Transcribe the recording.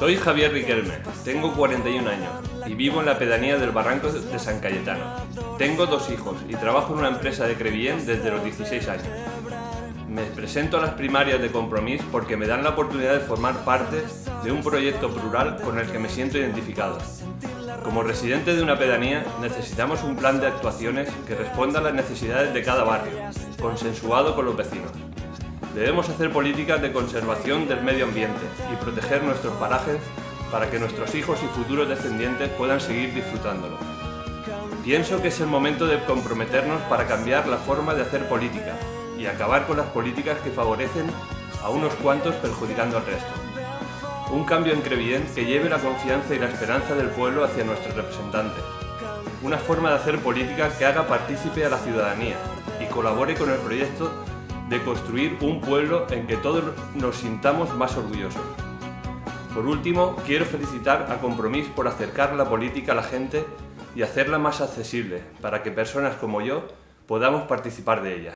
Soy Javier Riquelme, tengo 41 años y vivo en la pedanía del Barranco de San Cayetano. Tengo 2 hijos y trabajo en una empresa de Crevillent desde los 16 años. Me presento a las primarias de Compromís porque me dan la oportunidad de formar parte de un proyecto plural con el que me siento identificado. Como residente de una pedanía, necesitamos un plan de actuaciones que responda a las necesidades de cada barrio, consensuado con los vecinos. Debemos hacer políticas de conservación del medio ambiente y proteger nuestros parajes para que nuestros hijos y futuros descendientes puedan seguir disfrutándolo. Pienso que es el momento de comprometernos para cambiar la forma de hacer política y acabar con las políticas que favorecen a unos cuantos perjudicando al resto. Un cambio en Crevillent que lleve la confianza y la esperanza del pueblo hacia nuestros representantes. Una forma de hacer política que haga partícipe a la ciudadanía y colabore con el proyecto de construir un pueblo en que todos nos sintamos más orgullosos. Por último, quiero felicitar a Compromís por acercar la política a la gente y hacerla más accesible para que personas como yo podamos participar de ella.